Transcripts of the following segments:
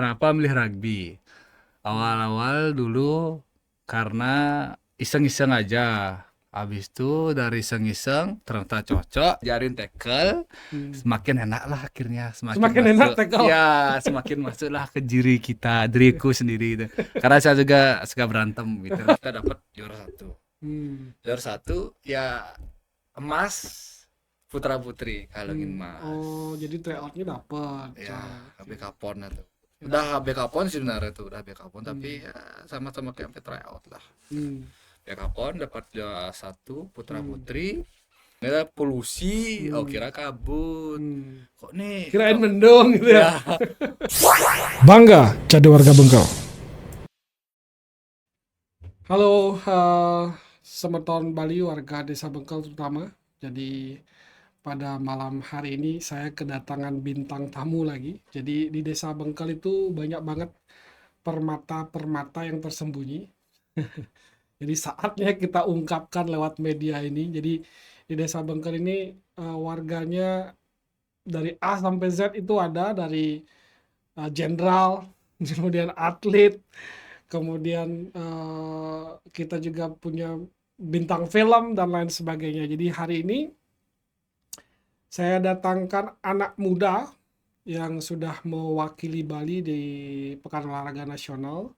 Kenapa milih rugby? Awal-awal dulu karena iseng-iseng aja. Habis itu dari iseng-iseng ternyata cocok, jarin tackle, Hmm. semakin enak lah akhirnya, semakin Semakin enak masuk. tackle. Ya, semakin masuklah ke diriku sendiri itu. Karena saya juga suka berantem gitu. Kita dapat juara satu. Hmm. Juara satu ya emas putra putri kalungin emas. Oh, jadi tryoutnya dapet. Ya, HBK PON itu. Ya. Udah HBK PON sih sebenarnya tuh, udah HBK PON tapi Hmm. ya sama-sama kayak sampai tryout lah. Hmm. HBK PON dapat juara satu putra Hmm. putri. Nggak polusi, oh Hmm. kira kabut. Hmm. Kok nih? Kirain mendung gitu ya. Ya, Bangga jadi warga Bengkel. Halo, semeton Bali, warga Desa Bengkel terutama. Jadi pada malam hari ini saya kedatangan bintang tamu lagi. Jadi di Desa Bengkel itu banyak banget permata-permata yang tersembunyi. Jadi saatnya kita ungkapkan lewat media ini. Jadi di Desa Bengkel ini warganya dari A sampai Z itu ada, dari jenderal, kemudian atlet, kemudian kita juga punya bintang film dan lain sebagainya. Jadi hari ini saya datangkan anak muda yang sudah mewakili Bali di Pekan Olahraga Nasional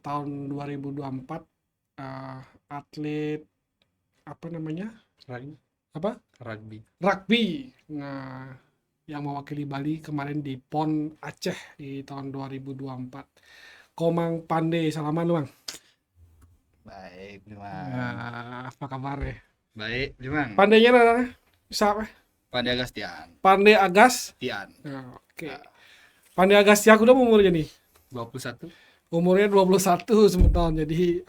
tahun 2024, atlet apa namanya? rugby. Apa? Rugby. Rugby. Nah, yang mewakili Bali kemarin di PON Aceh di tahun 2024. Komang Pandey, salaman Bang. Baik, Blimang. Apa kabar ya? Baik, Blimang. Pandainya namanya siapa? Pandai Agastian. Pandai Agas. Tian. Oke. Pandai Agas ya, udah umurnya nih. 21. Umurnya 21 sebentar. Jadi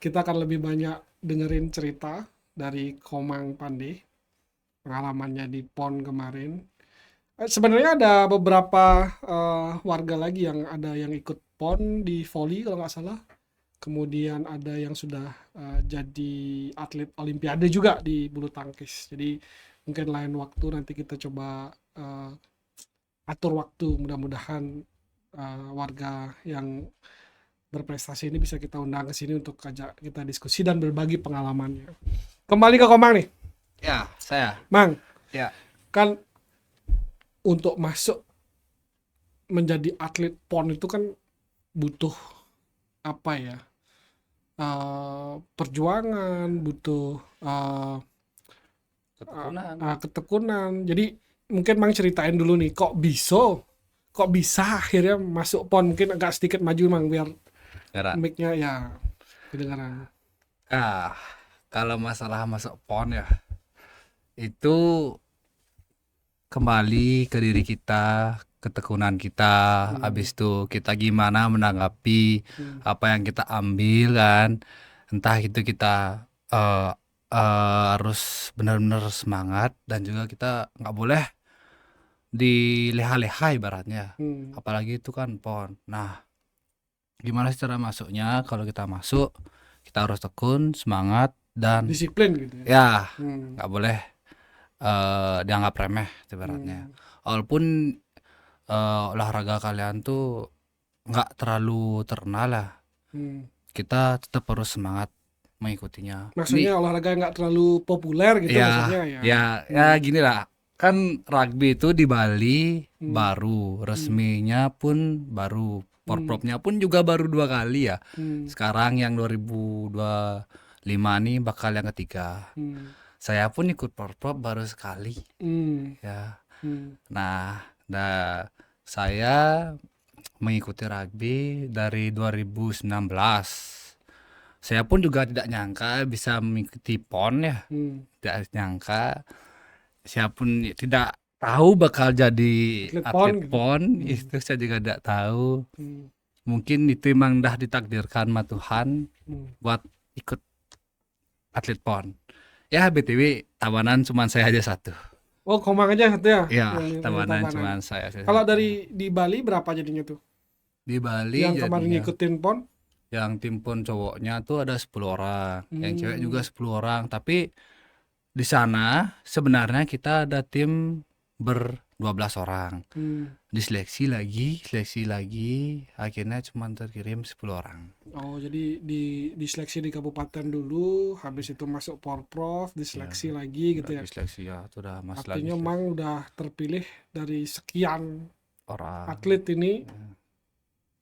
kita akan lebih banyak dengerin cerita dari Komang Pandey, pengalamannya di PON kemarin. Sebenarnya ada beberapa warga lagi yang ikut PON di volley kalau nggak salah. Kemudian ada yang sudah jadi atlet olimpiade juga di bulu tangkis. Jadi mungkin lain waktu nanti kita coba atur waktu, mudah-mudahan warga yang berprestasi ini bisa kita undang ke sini untuk ajak kita diskusi dan berbagi pengalamannya. Kembali ke Komang nih. Ya, saya. Mang. Ya. Kan untuk masuk menjadi atlet PON itu kan butuh apa ya? Perjuangan, butuh ketekunan. Jadi mungkin Mang ceritain dulu nih, kok bisa akhirnya masuk PON. Mungkin agak sedikit maju Mang biar mic-nya ya kedengaran. Kalau masalah masuk PON ya, itu kembali ke diri kita, ketekunan kita. Habis itu kita gimana menanggapi apa yang kita ambil kan. Entah itu kita harus benar-benar semangat dan juga kita nggak boleh dileha-leha ibaratnya. Apalagi itu kan PON. Nah, gimana sih cara masuknya? Kalau kita masuk, kita harus tekun, semangat, dan disiplin gitu ya. Ya, nggak boleh dianggap remeh ibaratnya. Walaupun olahraga kalian tuh nggak terlalu terkenal lah, kita tetap harus semangat mengikutinya. Maksudnya olahraga nggak terlalu populer gitu maksudnya ya. Ya gini lah. Kan rugby itu di Bali baru, resminya pun baru, porprofnya pun juga baru 2 kali ya. Sekarang yang 2025 nih bakal yang ketiga. Saya pun ikut porprov baru sekali. Ya. Nah, saya mengikuti rugby dari 2019. Saya pun juga tidak nyangka bisa mengikuti PON ya. Tidak nyangka. Saya pun tidak tahu bakal jadi atlet PON. Itu saya juga tidak tahu. Mungkin itu memang dah ditakdirkan sama Tuhan buat ikut atlet PON. Ya BTW tawanan cuma saya aja satu. Oh, Komang aja satu ya? Iya, tawanan cuma saya. Kalau dari di Bali berapa jadinya tuh? Di Bali yang kemarin ngikutin PON? Yang tim PON cowoknya tuh ada 10 orang, yang cewek juga 10 orang. Tapi di sana sebenarnya kita ada tim 12 orang. Diseleksi lagi, akhirnya cuma terkirim 10 orang. Oh, jadi diseleksi di kabupaten dulu, habis itu masuk Porprov, Ya, diseleksi lagi gitu ya. diseleksi ya, itu udah mas lagi Artinya Mang udah terpilih dari sekian orang. atlet ini,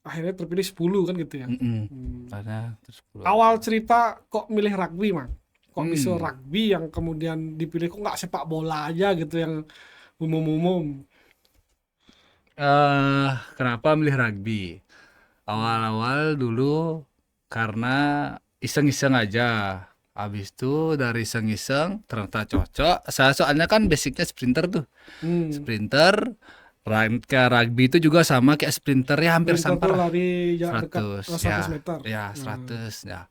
akhirnya terpilih 10 kan gitu ya. Karena terus 10 Awal cerita kok milih rugby, Mang? Kok bisa Hmm. rugby yang kemudian dipilih, kok nggak sepak bola aja gitu yang umum-umum? Kenapa milih rugby? Awal-awal dulu karena iseng-iseng aja. Habis itu dari iseng-iseng ternyata cocok. Saya soalnya kan basicnya sprinter tuh. Hmm. Sprinter, kayak rugby itu juga sama kayak sprinter ya, hampir Sprinter sama tuh lah. lari jarak dekat 100 100 ya. meter. Ya, 100 ya.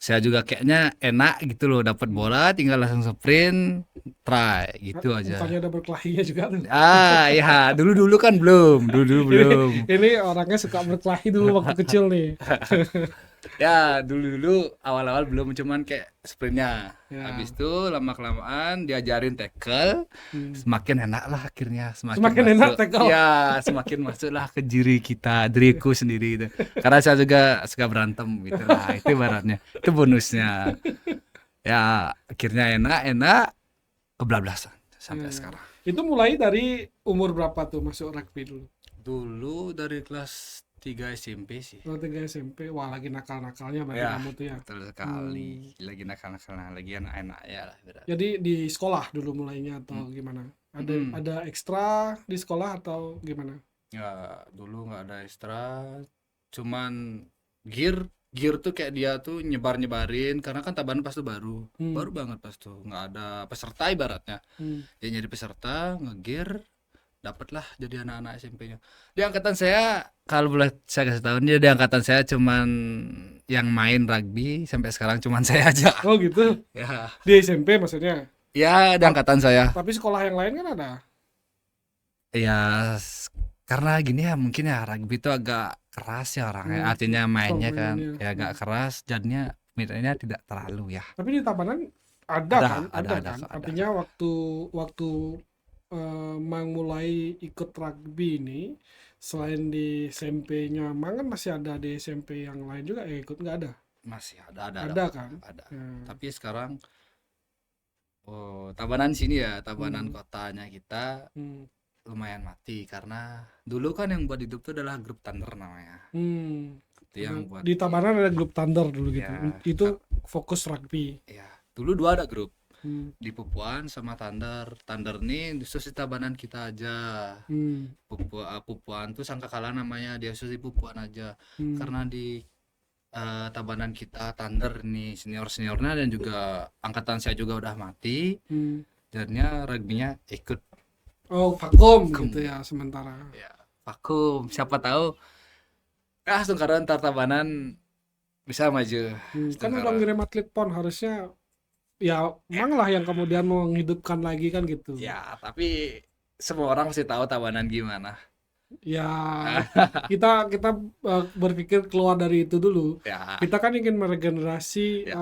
Saya juga kayaknya enak gitu loh, dapat bola tinggal langsung sprint, try gitu aja. Mukanya ada berkelahinya juga tuh. Ya, dulu kan belum. Dulu belum. Ini orangnya suka berkelahi dulu waktu kecil nih. Ya, dulu awal-awal belum, cuman kayak sprintnya. Ya. Habis itu lama-kelamaan diajarin tackle, semakin enak lah akhirnya. Semakin enak tackle. Ya, semakin masuk lah ke diriku sendiri gitu. Karena saya juga suka berantem gitu lah. Itu ibaratnya. Itu bonusnya. Ya, akhirnya enak, kebablasan sampai sekarang. Itu mulai dari umur berapa tuh masuk rugby dulu? Dulu dari kelas 3 SMP sih. Oh, 3 SMP. Wah, lagi nakal-nakalnya berarti Ya, kamu tuh ya. betul sekali. Lagi nakal-nakal, lagi anak-anak ya lah. Jadi di sekolah dulu mulainya atau gimana? Ada ekstra di sekolah atau gimana? Ya, dulu nggak ada ekstra, cuman gear tuh kayak dia tuh nyebarin karena kan Tabanan pas tuh baru banget pas tuh, nggak ada peserta ibaratnya. Dia jadi peserta ngegear, dapatlah jadi anak-anak SMP-nya. Di angkatan saya, kalau boleh saya kasih tahu, dia di angkatan saya cuman yang main rugby sampai sekarang cuman saya aja. Oh gitu. Ya, Di SMP maksudnya. ya di angkatan saya. Tapi sekolah yang lain kan ada. Ya, karena gini ya, mungkin ya rugby itu agak keras ya orangnya, artinya mainnya kan mainnya. ya agak keras, jadinya mainnya tidak terlalu ya. Tapi di Tabanan ada kan? Ada. Artinya waktu Mang mulai ikut rugby ini, selain di SMP-nya Mang kan masih ada di SMP yang lain juga yang ikut, nggak ada? Masih ada Kan? ada. Ya. Tapi sekarang Tabanan sini ya, Tabanan kotanya kita lumayan mati karena dulu kan yang buat hidup itu adalah grup Thunder namanya. Itu yang buat Di Tabanan ada grup Thunder dulu gitu. Ya, Itu fokus rugby. ya. Dulu dua ada grup. Di Pupuan sama Thunder. Thunder nih khusus di Tabanan kita aja. Pupuan tuh sangkakala namanya, dia khusus di Pupuan aja. Karena di Tabanan kita Thunder nih seniornya dan juga angkatan saya juga udah mati. Jadinya rugby-nya ikut. Oh, vakum gitu ya sementara. Ya, vakum. Siapa tahu langsung karena ntar Tabanan bisa maju. Kan udah ngirim atlet PON, harusnya ya Mang lah yang kemudian mau menghidupkan lagi kan gitu. Ya, tapi semua orang pasti tahu Tabanan gimana. Ya, kita berpikir keluar dari itu dulu. Ya. Kita kan ingin meregenerasi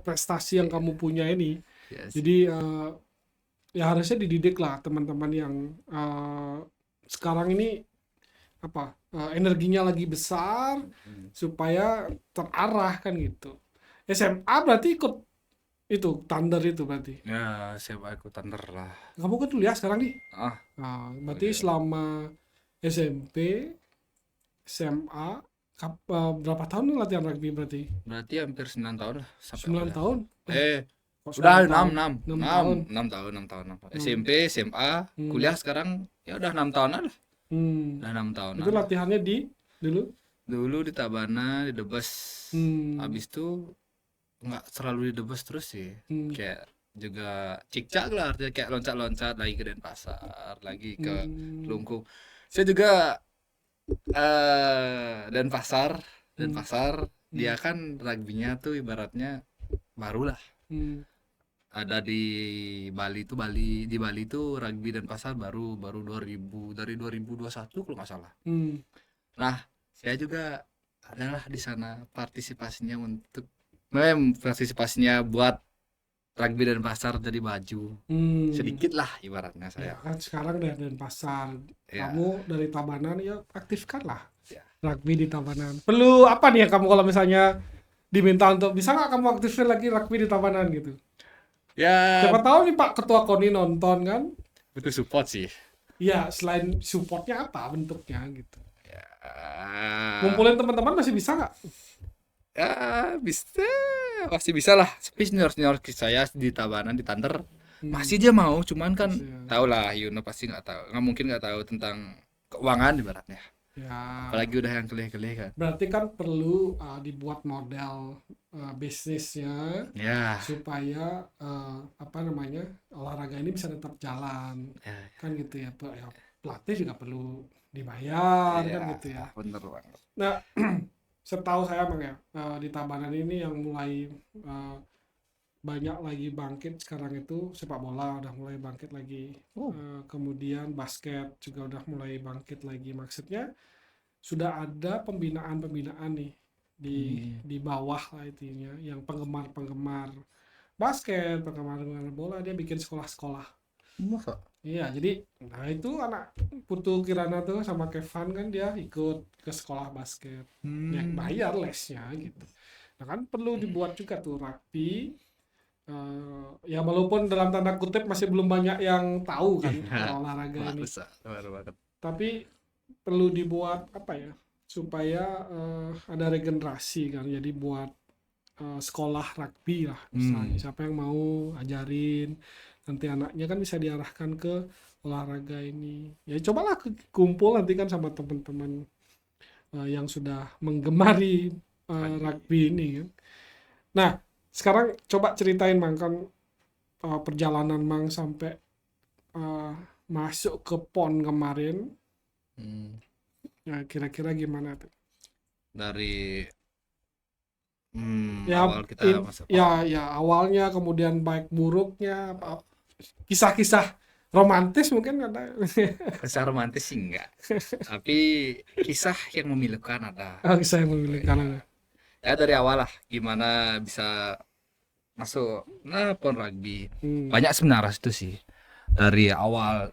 prestasi yang kamu punya ini. Yes. Jadi ya harusnya dididik lah teman-teman yang sekarang ini energinya lagi besar supaya terarah kan gitu. SMA berarti ikut itu Thunder itu berarti. Ya, saya ikut Thunder lah. Kamu kan kuliah sekarang nih. Berarti selama SMP, SMA, berapa tahun lu latihan rugby berarti? Berarti hampir 9 tahun lah. 9 tahun? Udah 6 tahun. SMP, SMA, kuliah sekarang ya udah 6 tahunan lah. Udah 6 tahun. Itu latihannya dulu di Tabana, di Debes. Habis itu nggak selalu di Debes terus sih. Kayak juga cicak lah, artinya kayak loncat-loncat lagi ke Denpasar, lagi ke Lungkung. Saya juga Denpasar, dia kan rugby-nya tuh ibaratnya baru lah. Ada di Bali tuh rugby Denpasar baru 2021 kalau nggak salah. Nah, saya juga adalah di sana partisipasinya buat Rugby dan pasar jadi baju. Hmm. Sedikit lah ibaratnya Ya saya. kan sekarang dari Denpasar, Ya. kamu dari Tabanan ya aktifkanlah Ya. rugby di Tabanan. Perlu apa nih ya kamu kalau misalnya diminta untuk bisa nggak kamu aktifin lagi rugby di Tabanan gitu? Ya Siapa tahu nih Pak Ketua KONI nonton kan? butuh support sih. Ya selain supportnya apa bentuknya gitu. Ya, Ngumpulin teman-teman masih bisa nggak? ya bisa, pasti bisa lah. Tapi senior saya di Tabanan di Tanter masih dia mau, cuman kan Masih ya. tau lah Yuno pasti nggak tahu, nggak mungkin nggak tahu tentang keuangan ibaratnya. Ya, Apalagi udah yang kelih-kelih kan. berarti kan perlu dibuat model bisnisnya Ya, supaya apa namanya olahraga ini bisa tetap jalan ya, kan gitu ya, ya pelatih juga perlu dibayar kan ya, gitu ya. bener banget. Nah setahu saya Bang ya di Tabanan ini yang mulai banyak lagi bangkit sekarang itu sepak bola udah mulai bangkit lagi. Kemudian basket juga udah mulai bangkit lagi, maksudnya sudah ada pembinaan nih di bawah lah intinya, yang penggemar basket, penggemar bola, dia bikin sekolah-sekolah. Masa? Iya, jadi nah itu anak Putu Kirana tuh sama Kevin kan dia ikut ke sekolah basket. Ya bayar lesnya gitu. Nah kan perlu dibuat juga tuh rugby. Ya walaupun dalam tanda kutip masih belum banyak yang tahu kan olahraga ini. Baru banget. Tapi perlu dibuat apa ya supaya ada regenerasi kan, jadi buat sekolah rugby lah misalnya, siapa yang mau ajarin nanti anaknya kan bisa diarahkan ke olahraga ini ya. Cobalah kumpul nanti kan sama teman-teman yang sudah menggemari rugby ini kan. Nah sekarang coba ceritain Mang kan perjalanan Mang sampai masuk ke PON kemarin. Ya kira-kira gimana tuh? Dari Ya, awal kita masuk ya awalnya, kemudian baik buruknya, kisah-kisah romantis mungkin ada. kisah romantis sih enggak, tapi kisah yang memilukan ada. Kisah yang memiliki Ya dari awal lah gimana bisa masuk PON rugby. Banyak sebenarnya itu sih. Dari awal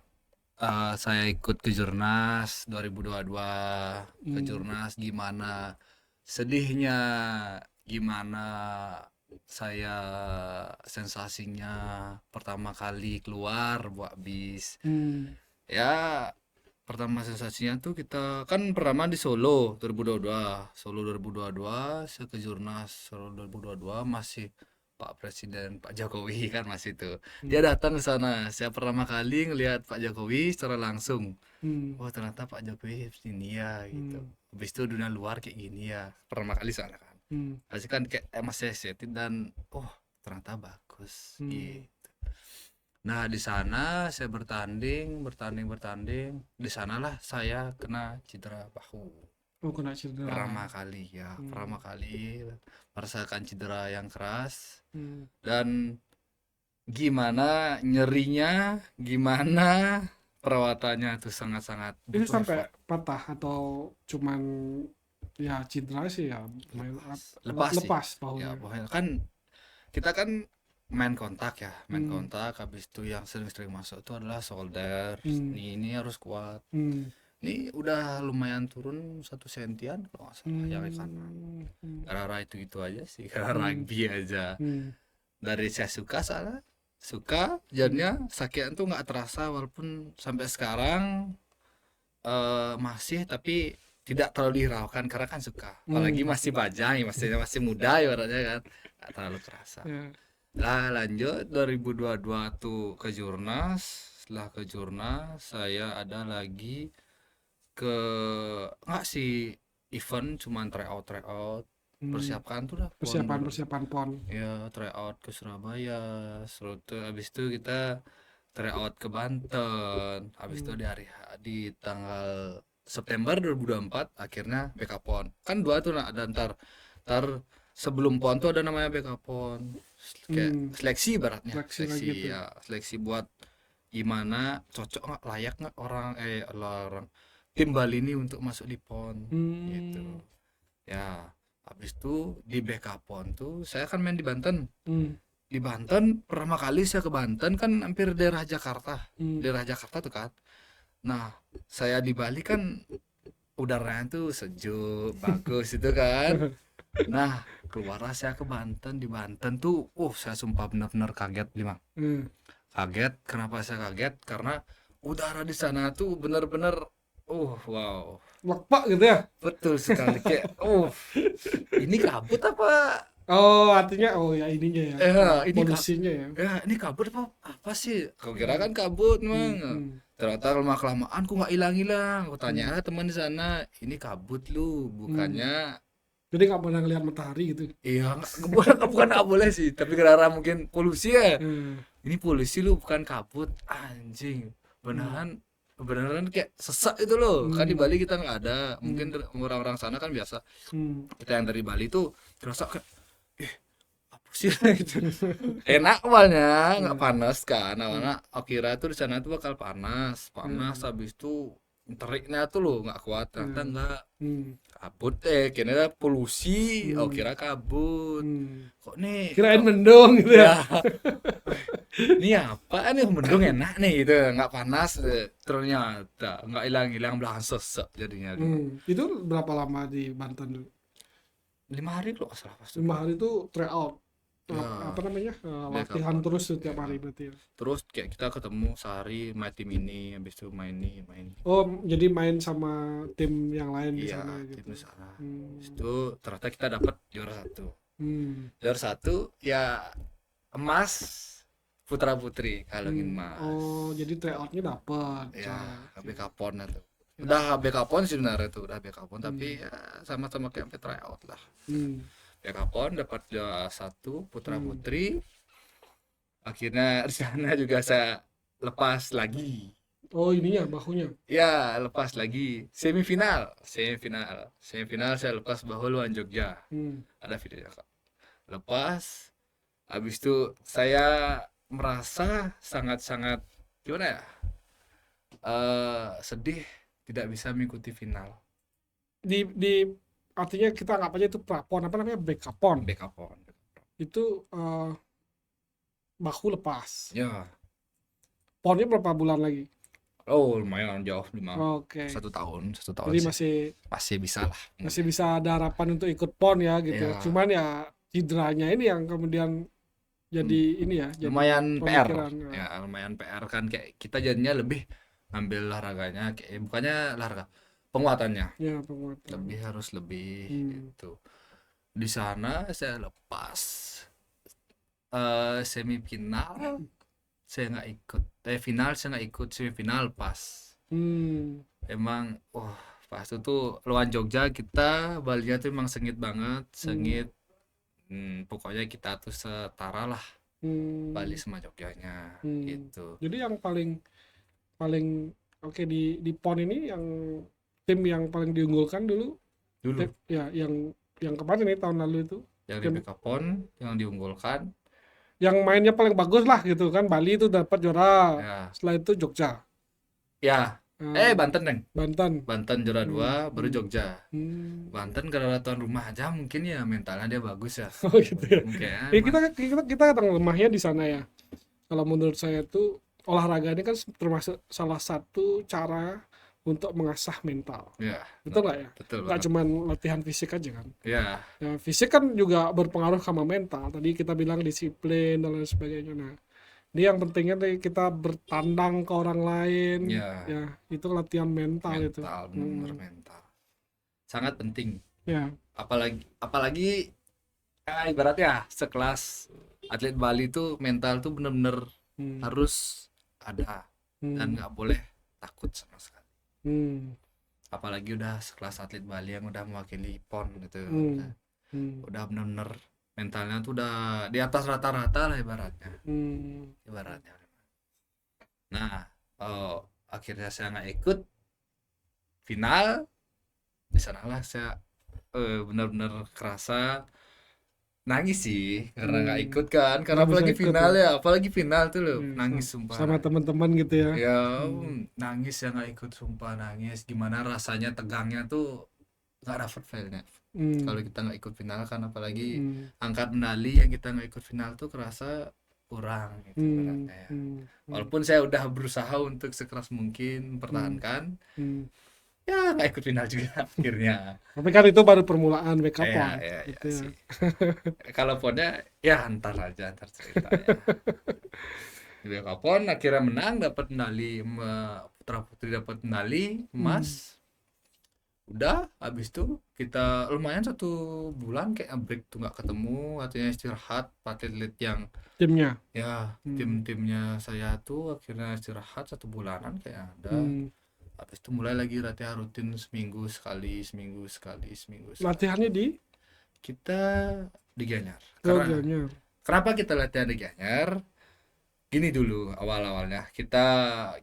saya ikut ke Jurnas 2022, ke Jurnas gimana sedihnya, gimana saya sensasinya pertama kali keluar buat bis. Ya pertama sensasinya tuh kita kan pertama di Solo 2022, saya ke Jurnas Solo 2022 masih Pak Presiden Pak Jokowi kan masih tuh. Dia datang ke sana. Saya pertama kali ngelihat Pak Jokowi secara langsung. Oh ternyata Pak Jokowi ini ya gitu. Habis itu dunia luar kayak gini ya. Pertama kali sana kan. Pasti kan kayak masih setin dan ternyata bagus gitu. Nah di sana saya bertanding. Di sanalah saya kena cedera bahu. Kena cedera. Pertama kali merasakan cedera yang keras. Dan gimana nyerinya, gimana perawatannya itu sangat-sangat Itu butuh sampai effort. patah atau cuman ya cedera sih ya, Lepas bahunya. ya pokoknya kan kita kan main kontak habis itu yang sering-sering masuk itu adalah shoulder. Ini harus kuat. Ini udah lumayan turun 1 sentian kalau nggak salah yang kanan. Gara-gara itu aja sih, gara-gara rugby aja. Dari saya suka jadinya sakitnya tuh nggak terasa walaupun sampai sekarang masih, tapi tidak terlalu dihiraukan karena kan suka. Apalagi masih bajang, masih muda ibaratnya kan, nggak terlalu terasa. Lah lanjut 2022 tuh ke Jurnas. Setelah ke Jurnas saya ada lagi ke nggak sih event, cuman tryout persiapkan tuh lah persiapan PON ya, tryout ke Surabaya. Habis itu kita tryout ke Banten. Habis itu di tanggal September 2024 akhirnya BK PON. Kan dua tuh ada ntar sebelum PON tuh ada namanya BK PON. Kayak seleksi ibaratnya. Seleksi ya, seleksi buat gimana cocok nggak, layak nggak orang tim Bali ini untuk masuk di PON gitu. Ya, habis itu di BK PON tuh saya kan main di Banten. di Banten pertama kali saya ke Banten kan hampir daerah Jakarta. Hmm. Daerah Jakarta tuh kan. Nah, saya di Bali kan udaranya tuh sejuk, bagus itu kan. Nah, keluarlah saya ke Banten. Di Banten tuh, saya sumpah benar-benar kaget, Bima. Hmm. Kaget, kenapa saya kaget? Karena udara di sana tuh benar-benar, wow, Lepak gitu ya. betul sekali. Kayak, ini kabut apa? Oh, artinya ya ininya ya, Ini polusinya ya. ini kabut apa sih? Kau kira kan kabut, Mang. Hmm. Ternyata lama kelamaan kok nggak hilang-hilang. Aku tanya teman di sana, ini kabut lu, bukannya. Jadi nggak pernah ngelihat matahari gitu. Iya, bukan nggak boleh sih, tapi karena mungkin polusi ya. Hmm. Ini polusi lu, bukan kabut, anjing. Beneran kayak sesak itu loh. Kan di Bali kita nggak ada. Mungkin orang-orang sana kan biasa. Hmm. Kita yang dari Bali tuh terasa kayak, apa sih gitu. Enak awalnya, nggak panas kan. Awalnya aku kira tuh di sana tuh bakal panas, habis itu teriknya tuh loh nggak kuat. Ternyata nggak. Hmm. Kabut kira polusi, kira kabut. Kok nih Kirain mendung gitu ya. ini apa nih, mendung enak nih gitu, nggak panas. Ternyata nggak hilang belahan sesek jadinya. Itu berapa lama di Banten dulu? 5 hari loh salah pas. 5 hari itu try out. Ya. Apa namanya? Latihan terus setiap hari berarti ya. Terus kayak kita ketemu sehari main tim ini, habis itu main ini. Oh, jadi main sama tim yang lain di Iya, sana tim gitu. di sana. Itu ternyata kita dapat juara 1. Juara 1 ya, emas putra putri kalungin emas. Oh, jadi tryoutnya dapat. Ya, HBK PON itu. Udah HBK PON sih sebenarnya tuh, udah HBK PON tapi ya sama-sama kayak sampai tryout lah. HBK PON dapat juara 1 putra putri. Akhirnya di sana juga saya lepas lagi. Oh, ininya bahunya. Ya, lepas lagi. Semifinal saya lepas bahu lawan Jogja. Ada videonya Kak. Lepas, habis itu saya merasa sangat-sangat gimana ya? Sedih tidak bisa mengikuti final. Di artinya kita anggap aja itu prapon, apa namanya, bekapon. Bekapon. Itu bahu lepas. Ya. Ponnya berapa bulan lagi? Oh, lumayan jauh, 1 Oke. tahun. Jadi sih. Masih bisa lah. Masih bisa ada harapan untuk ikut pon ya gitu. Ya. Cuman ya cederanya ini yang kemudian jadi ini ya, jadi lumayan PR. pemikiran. Ya, lumayan PR kan, kayak kita jadinya lebih ngambil olahraganya, kayak bukannya olahraga, penguatannya. Ya, penguatan. Harus lebih gitu. Di sana saya lepas semifinal saya nggak ikut. Final saya nggak ikut, semifinal pas. Emang pas itu tuh lawan Jogja, kita Balinya tuh emang sengit banget, pokoknya kita tuh setara lah, Bali sama Jogjanya gitu. Jadi yang paling oke di PON ini yang tim yang paling diunggulkan dulu. Ya, yang kemarin nih tahun lalu itu. Yang di BK PON yang diunggulkan. Yang mainnya paling bagus lah gitu kan, Bali itu dapat juara. Ya. Setelah itu Jogja. Ya. Banten, Neng. Banten juara 2, baru Jogja. Banten karena tuan rumah aja mungkin ya mentalnya dia bagus ya. Oh gitu ya. Mungkin. Kita kadang lemahnya di sana ya. Kalau menurut saya tuh olahraga ini kan termasuk salah satu cara untuk mengasah mental. Ya. Betul nggak ya? Betul. Nggak cuma latihan fisik aja kan. Ya. Fisik kan juga berpengaruh sama mental. Tadi kita bilang disiplin dan lain sebagainya. Nah, ini yang pentingnya kita bertandang ke orang lain. Ya, itu latihan mental itu. Benar mental. Sangat penting. Ya. Apalagi ibaratnya sekelas atlet Bali tuh mental tuh benar-benar harus ada dan nggak boleh takut sama sekali. Apalagi udah sekelas atlet Bali yang udah mewakili PON gitu. Udah benar-benar mentalnya tuh udah di atas rata-rata lah ibaratnya. Nah, akhirnya saya nggak ikut final. Di sanalah saya benar-benar kerasa nangis sih karena nggak ikut kan, karena apalagi final tuh loh, nangis sumpah. Sama teman-teman gitu ya. Ya, nangis ya, nggak ikut sumpah nangis. Gimana rasanya, tegangnya tuh nggak dapat filenya. Hmm. Kalau kita nggak ikut final kan, apalagi Hmm. angkat medali yang kita nggak ikut final tuh kerasa kurang gitu Hmm. ibaratnya ya. Hmm. Walaupun saya udah berusaha untuk sekeras mungkin mempertahankan, Hmm. ya nggak ikut final juga akhirnya. Tapi kan itu baru permulaan backup Ya, point ya, ya gitu ya. sih. Kalau ponnya ya antar aja, antar cerita ya. Di Bekapon akhirnya menang, dapat medali, putra putri dapat medali emas. Udah habis itu kita lumayan 1 bulan kayak break tuh nggak ketemu, artinya istirahat atlet yang Timnya. ya tim-timnya saya tuh akhirnya istirahat 1 bulanan kayak ada. Hmm. Habis itu mulai lagi latihan rutin seminggu sekali. Latihannya di Kita di Gianyar. Karena Gianyar. kenapa kita latihan di Gianyar? Gini dulu awal-awalnya, kita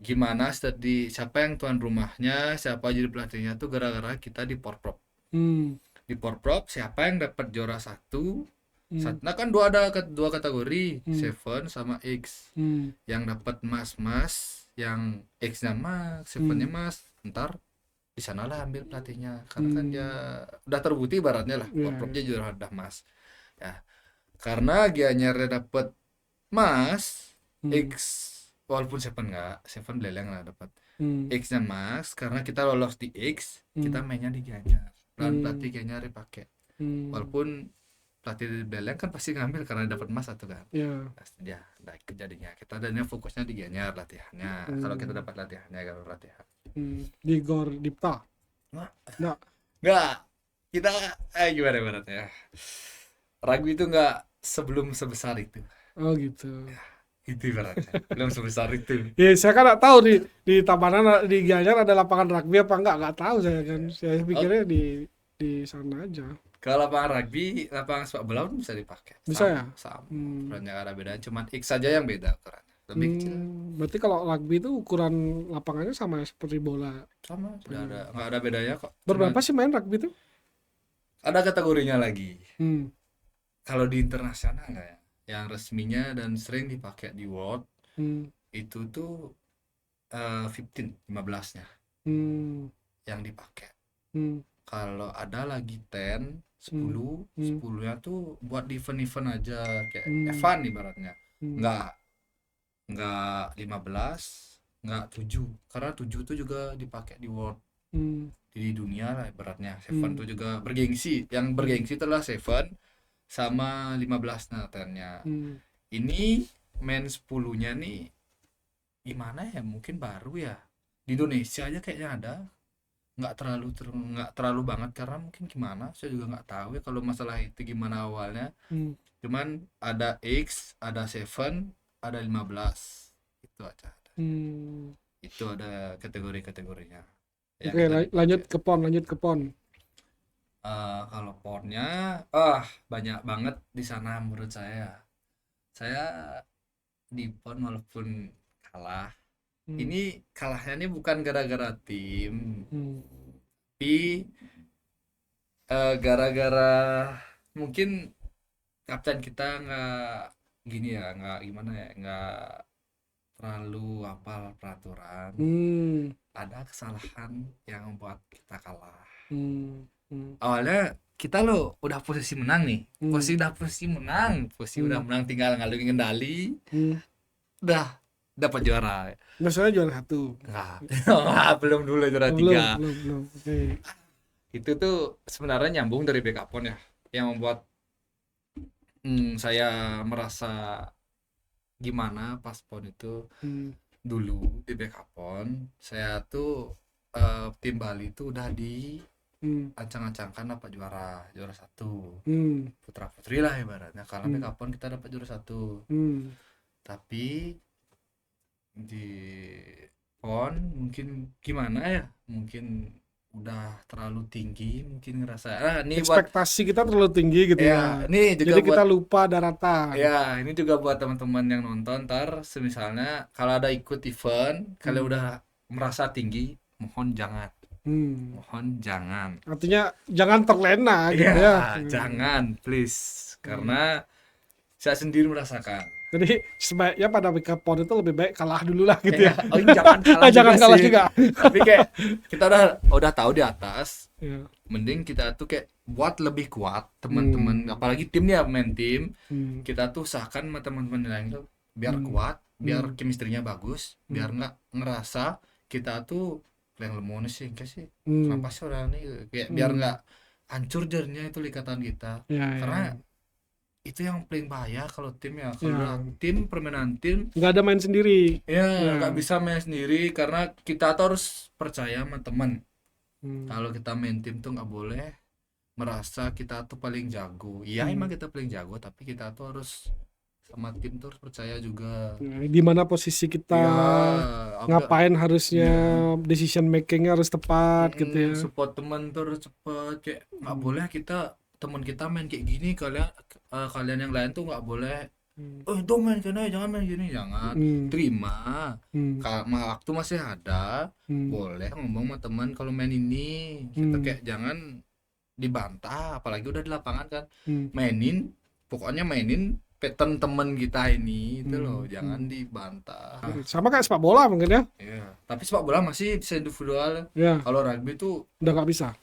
gimana siapa yang tuan rumahnya, siapa jadi pelatihnya tuh gara-gara kita di Porprov. Hmm. Di Porprov siapa yang dapat juara satu, Hmm. nah kan dua kategori, Seven sama X. Hmm. Yang dapat mas, yang X-nya mas, Seven-nya mas, ntar di sanalah ambil pelatihnya, karena kan dia udah terbukti ibaratnya lah, Porprovnya juara udah mas. Ya, karena Gianyarnya dapat mas, X, walaupun Seven beleng lah dapat X-nya mas, karena kita lolos di X, kita mainnya di Gianyar. Dan pelatih Gianyar dipakai. Walaupun pelatih beleng kan pasti ngambil karena dapat emas satu kan. Pasti dia udah ikut jadinya. Kita adanya fokusnya di Gianyar latihannya. Kalau kita dapat latihannya, kalau latihan. Di Gor Dipta. Nggak. Kita gimana ibaratnya? Rugby itu nggak sebelum sebesar itu. Oh gitu. Itu ibaratnya belum sebesar itu. Ya saya kan nggak tahu di Tabanan di Gianyar ada lapangan rugby apa nggak tahu saya kan. Saya pikirnya di sana aja. Kalau lapangan rugby, lapangan sepak bola pun bisa dipakai. Bisa ya? Sama. Ukurannya nggak ada bedanya, cuman X saja yang beda ukurannya. Lebih kecil. Berarti kalau rugby itu ukuran lapangannya sama seperti bola. Sama, nggak ada bedanya kok. Berapa sih main rugby itu? Ada kategorinya lagi. Kalau di internasional ya, yang resminya dan sering dipakai di World itu tuh 15-nya yang dipakai. Kalau ada lagi 10-nya tuh buat event-event aja kayak event ibaratnya. Nggak 15, nggak 7, karena 7 tuh juga dipakai di World, di dunia lah ibaratnya. Seven tuh juga bergengsi, yang bergengsi itulah Seven sama 15 tennya. Ini main 10-nya nih gimana ya, mungkin baru ya di Indonesia aja kayaknya ada, nggak terlalu banget, karena mungkin gimana saya juga nggak tahu ya kalau masalah itu gimana awalnya. Cuman ada X, ada Seven, ada 15, itu aja. Itu ada kategorinya. Oke, lanjut ke PON. Kalau PON-nya banyak banget di sana menurut saya. Saya di PON walaupun kalah, ini kalahnya ini bukan gara-gara tim, tapi gara-gara mungkin kapten kita nggak gini ya, nggak gimana ya, nggak terlalu hafal peraturan. Ada kesalahan yang membuat kita kalah. Awalnya kita udah posisi menang nih, posisi udah menang, tinggal ngalungin kendali, udah dapat juara. Maksudnya juara 1. Belum dulu juara 3. Belum. Okay. Itu tuh sebenarnya nyambung dari Bekapon ya, yang membuat saya merasa gimana pas PON itu. Dulu di Bekapon saya tuh tim Bali tuh udah di ancang-ancangkan dapat juara 1, putra putri lah ibaratnya. Kalau Bekapon kita dapat juara 1, tapi di PON mungkin gimana ya, mungkin udah terlalu tinggi, mungkin ngerasa ini ekspektasi kita terlalu tinggi gitu ya. Ini juga jadi kita lupa daratan. Ya, ini juga buat teman-teman yang nonton, ntar semisalnya kalau ada ikut event, kalian udah merasa tinggi, mohon jangan. Artinya jangan terlena gitu ya. Jangan, please. Karena saya sendiri merasakan Jadi sebaiknya pada Big Cup Pon itu lebih baik kalah dulu lah gitu Ya, ya. oh jangan kalah Jangan juga kalah sih. juga. Tapi kayak kita udah tahu di atas, Ya. mending kita tuh kayak buat lebih kuat teman-teman, Hmm. apalagi timnya main tim, Hmm. kita tuh usahakan sama teman-teman yang lain tuh biar Hmm. kuat, biar Hmm. chemistry-nya bagus, Hmm. biar nggak ngerasa kita tuh yang lemon sih enggak sih, Hmm. kenapa sih orang ini, kayak biar Hmm. nggak hancur jadinya itu ikatan kita, Ya, ya, karena ya. itu yang paling bahaya kalau tim ya, kalau udah Ya. tim permainan tim Nggak ada main sendiri. ya Ya. nggak bisa main sendiri, karena kita tuh harus percaya sama teman. Hmm. Kalau kita main tim tuh nggak boleh merasa kita tuh paling jago. Iya Hmm. emang kita paling jago, tapi kita tuh harus sama tim tuh harus percaya juga. Nah, di mana posisi kita, Iya, apa ngapain harusnya, ya, decision makingnya harus tepat gitu ya. support teman tuh harus cepet, kayak nggak Hmm. boleh kita teman kita main kayak gini, kalian yang lain tuh nggak boleh. Hmm. Oh itu main gini, jangan main gini, jangan. Hmm. Terima. Hmm. Kalau waktu masih ada, Hmm. boleh ngomong sama teman kalau main ini. Kita Hmm. kayak jangan dibantah, apalagi udah di lapangan kan. Hmm. Mainin, pokoknya mainin pattern temen kita ini itu loh, Hmm. jangan dibantah. Sama kayak sepak bola mungkin ya. Ya, tapi sepak bola masih bisa individual. Ya, Kalau rugby tuh udah nggak bisa.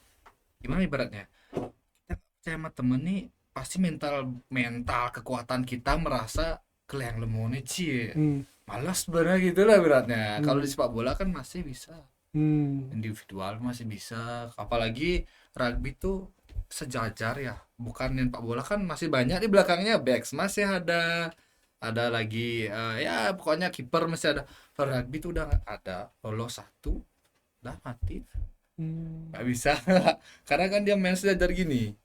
gimana ibaratnya? Kita percaya sama temen nih, pasti mental mental kekuatan kita merasa kelihang lemone cie. Hmm. Malas sebenarnya gitu lah beratnya. Kalau Hmm. di sepak bola kan masih bisa. Hmm. Individual masih bisa, apalagi rugby tuh sejajar ya, bukan yang sepak bola kan masih banyak di belakangnya backs masih ada lagi, ya pokoknya kiper masih ada. Kalau rugby tuh udah nggak ada, lolos satu udah mati, Hmm. nggak bisa. Karena kan dia main sejajar gini.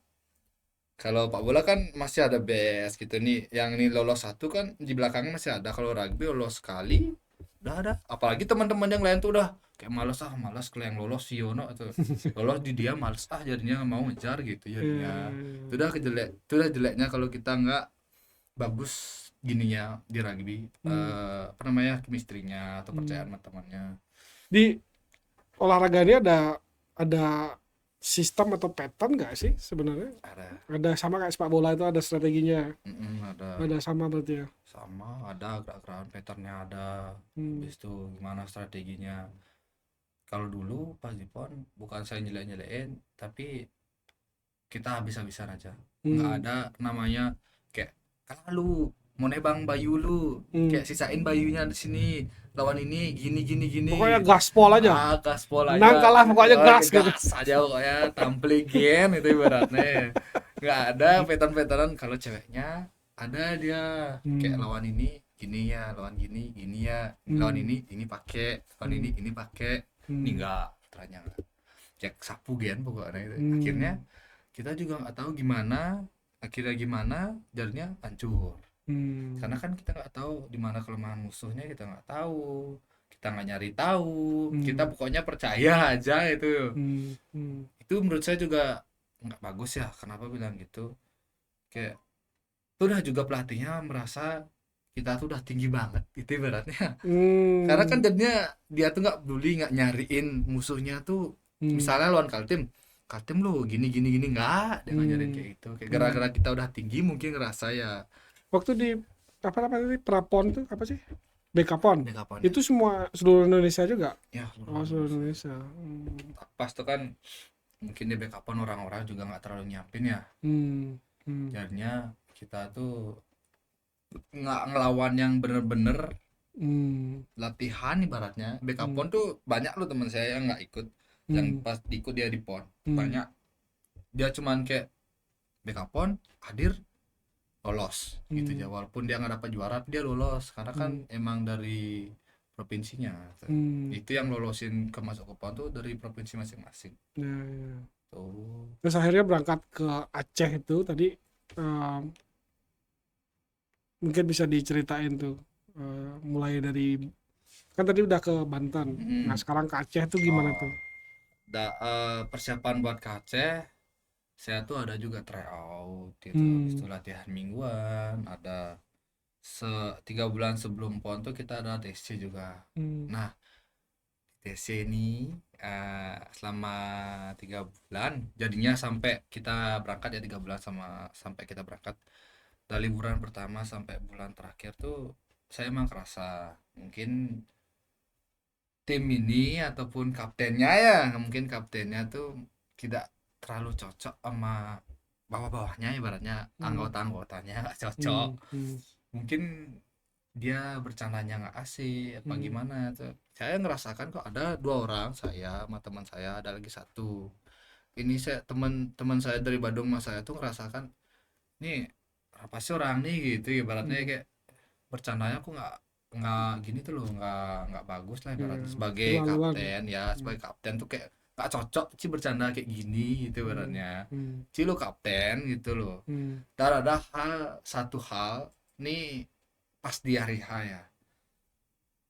Kalau sepak bola kan masih ada base gitu nih, yang ini lolos satu kan di belakangnya masih ada. Kalau rugby lolos sekali udah ada, apalagi teman-teman yang lain tuh udah kayak malas kalau yang lolos si Yono atau lolos di dia males jadinya nggak mau ngejar gitu jadinya. Itu Hmm. udah itu udah jeleknya kalau kita nggak bagus gininya di rugby, Hmm. apa namanya, chemistry-nya atau percayaan Hmm. sama temannya. Di olahraga ini ada sistem atau pattern nggak sih sebenarnya? Ada. Ada sama kayak sepak bola itu ada strateginya. Ada Ada sama berarti ya. sama, ada gerak-gerakan patternnya ada. Hmm. Habis itu gimana strateginya. Kalau dulu pas di PON, bukan saya nyelek-nyelekin, tapi kita habis-habisan aja. Nggak Hmm. ada namanya kayak kalah lu, mau nebang bayu lu, Hmm. kayak sisain bayunya di sini, lawan ini gini gini gini. Pokoknya gaspol aja. Gaspol aja. Menang kalah pokoknya gas gitu. Gas aja pokoknya, tampilin itu ibaratnya. Nggak ada pattern-pattern. Kalau ceweknya ada dia kayak Hmm. lawan ini gini ya, lawan gini ya, lawan Hmm. ini pakai, lawan ini pakai. Ini Hmm. enggak, ternyata cek sapu gen pokoknya itu. Hmm. Akhirnya kita juga nggak tahu akhirnya gimana jadinya hancur, Hmm. karena kan kita nggak tahu di mana kelemahan musuhnya, kita nggak tahu, kita nggak nyari tahu, kita Hmm. pokoknya percaya aja itu. Hmm. Hmm. Itu menurut saya juga nggak bagus ya. Kenapa bilang gitu, kayak itu udah juga pelatihnya merasa kita tuh udah tinggi banget itu ibaratnya. Karena kan Hmm. jadinya dia tuh nggak peduli, nggak nyariin musuhnya tuh. Hmm. Misalnya lawan Kaltim lu gini gini gini, nggak dia ngajarin Hmm. kayak gitu, kayak Hmm. gara-gara kita udah tinggi mungkin ngerasa ya. Waktu di apa namanya tadi Prapon tuh apa sih? Bekapon. Ya kapan ya, Itu semua seluruh Indonesia juga. ya Oh, seluruh Indonesia. pas tuh kan mungkin di backupan orang-orang juga nggak terlalu nyiapin ya, Hmm. Hmm. jadinya kita tuh nggak ngelawan yang bener-bener Hmm. latihan. Ibaratnya backupan tuh banyak loh teman saya yang nggak ikut, yang Hmm. pas ikut dia di pon Hmm. banyak, dia cuman kayak backupan hadir lolos gitu Hmm. aja, walaupun dia nggak dapat juara dia lolos karena kan Hmm. emang dari provinsinya. Hmm. Itu yang lolosin ke masuk ke PON tuh dari provinsi masing-masing Ya, ya. tuh. Terus akhirnya berangkat ke Aceh itu tadi, mungkin bisa diceritain tuh, mulai dari kan tadi udah ke Banten. Nah, sekarang ke Aceh tuh gimana tuh? Persiapan buat ke Aceh, saya tuh ada juga tryout gitu, habis itu Hmm. latihan mingguan, ada 3 bulan sebelum PON tuh kita ada TC juga. Hmm. Nah TC ini selama 3 bulan, jadinya sampai kita berangkat ya 3 bulan sampai kita berangkat. dari liburan pertama sampai bulan terakhir tuh saya emang kerasa mungkin tim ini ataupun kaptennya ya, mungkin kaptennya tuh tidak terlalu cocok sama bawah-bawahnya, ibaratnya Hmm. anggota-anggotanya nggak cocok. Hmm. Hmm. Mungkin dia bercandanya nggak asik apa Hmm. gimana tuh. Saya ngerasakan kok ada dua orang, saya sama teman saya, ada lagi satu. Ini saya teman-teman saya dari Bandung mas saya tuh ngerasakan nih apa sih orang nih gitu, ibaratnya Hmm. kayak bercandanya aku nggak gini tuh loh, nggak bagus lah Ya, ibaratnya sebagai keterlaluan. kapten ya, Hmm. sebagai kapten tuh kayak nggak cocok sih bercanda kayak gini gitu Hmm. ibaratnya. Hmm. Ci lo kapten gitu loh. Hmm. Dan ada satu hal nih, pas di hari H ya,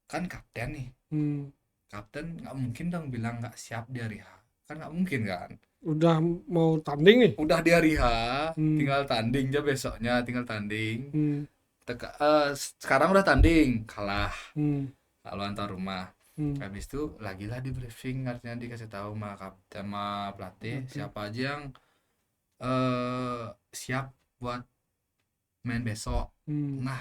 kan kapten nih, Hmm. kapten nggak mungkin dong bilang nggak siap di hari H, kan nggak mungkin kan. Udah mau tanding nih. Udah di hari H, Hmm. tinggal tanding aja, besoknya tinggal tanding. Hmm. Sekarang udah tanding kalah, Hmm. lalu antar rumah. Hmm. Habis itu lagi lah di briefing, artinya dikasih tahu sama kapten sama pelatih Berarti. siapa aja yang siap buat main besok. Hmm. Nah,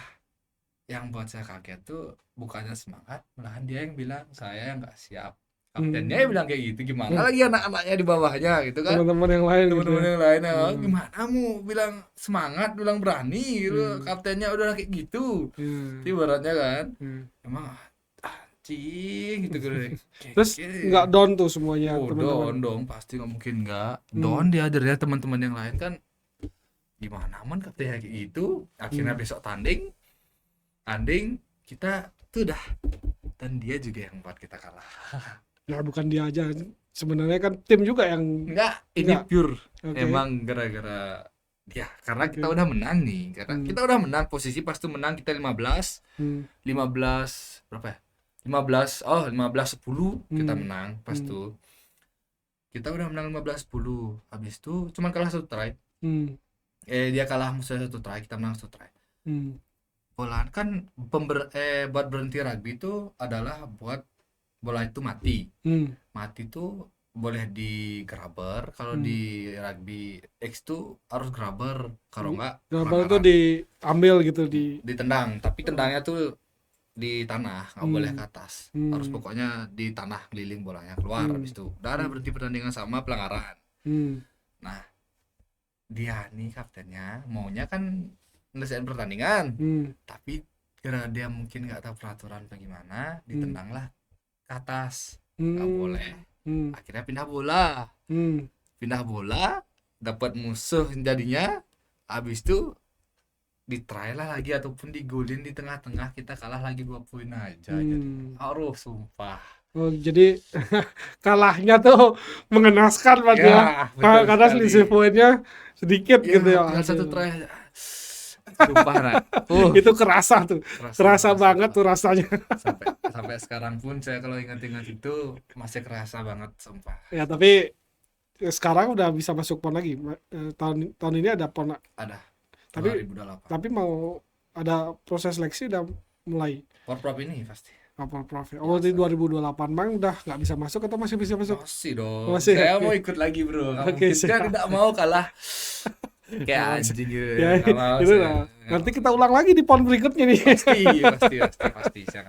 yang buat saya kaget tuh bukannya semangat, malahan dia yang bilang saya yang nggak siap. Kaptennya yang Hmm. bilang kayak gitu, gimana Hmm. lagi anak-anaknya di bawahnya gitu kan. Teman-teman yang lain gitu Teman-teman ya. yang lain ya, Hmm. gimana mu bilang semangat, bilang berani gitu, Hmm. kaptennya udah kayak gitu. Itu Hmm. ibaratnya kan, Hmm. emang anjing gitu gue kayak Terus nggak down tuh semuanya oh teman-teman. don dong, pasti nggak mungkin nggak don. Hmm. Dia dari teman-teman yang lain kan, gimana man kaptennya kayak gitu. Akhirnya Hmm. besok tanding tanding kita tuh dah, dan dia juga yang buat kita kalah. Ya bukan dia aja. Sebenarnya kan tim juga yang Enggak, ini enggak. pure Oke. emang gara-gara dia, karena kita Oke. udah menang nih, karena Hmm. kita udah menang, posisi pas tuh menang kita 15 Hmm. 15 berapa ya, 15 10 kita Hmm. menang pas Hmm. tuh. Kita udah menang 15-10, habis itu cuman kalah satu try. Hmm. Dia kalah musuhnya satu try, kita menang satu try. Hmm. Bola kan buat berhenti rugby itu adalah buat bola itu mati. Hmm. Mati tuh boleh di grabber, kalau Hmm. di rugby X tuh harus grabber, kalau enggak Gambar tuh pelanggaran. diambil gitu di. Ditendang, tapi tendangnya tuh di tanah, nggak boleh Hmm. ke atas. Harus Hmm. pokoknya di tanah keliling bolanya keluar, Hmm. habis itu udah ada Hmm. berhenti pertandingan sama pelanggaran. Hmm. Nah, dia nih kaptennya maunya kan nyelesain pertandingan, Hmm. tapi karena dia mungkin nggak tahu peraturan bagaimana, Hmm. ditendanglah ke atas, nggak Hmm. boleh. Hmm. Akhirnya Hmm. pindah bola, dapat musuh jadinya, habis itu ditry lah lagi ataupun digolin di tengah-tengah, kita kalah lagi 2 poin aja jadinya. Hmm. Aduh, sumpah. Oh, jadi kalahnya tuh mengenaskan Pak ya. Ya, betul Karena sekali. selisih poinnya sedikit gitu Ya, ya. tinggal satu Aduh. try. Sumpah, nah. Itu kerasa tuh. Kerasa banget sumpah. tuh rasanya. Sampai sampai sekarang pun saya kalau ingat-ingat itu masih kerasa banget, sumpah. Ya, tapi sekarang udah bisa masuk PON lagi. Tahun tahun ini ada PON. Ada Tapi 2008. tapi mau ada proses seleksi udah mulai. Porprov ini pasti. Prof. Oh, di 2028 Bang udah nggak bisa masuk atau masih bisa masuk? Masih dong. Masih, Saya oke. mau ikut lagi, Bro. Nggak Oke, mungkin. Saya siap. tidak mau kalah kayak Oh, anjing gitu. ya, Nggak mau itu saya. lah. Nggak Nanti mau. kita ulang lagi di PON berikutnya nih. Pasti. Saya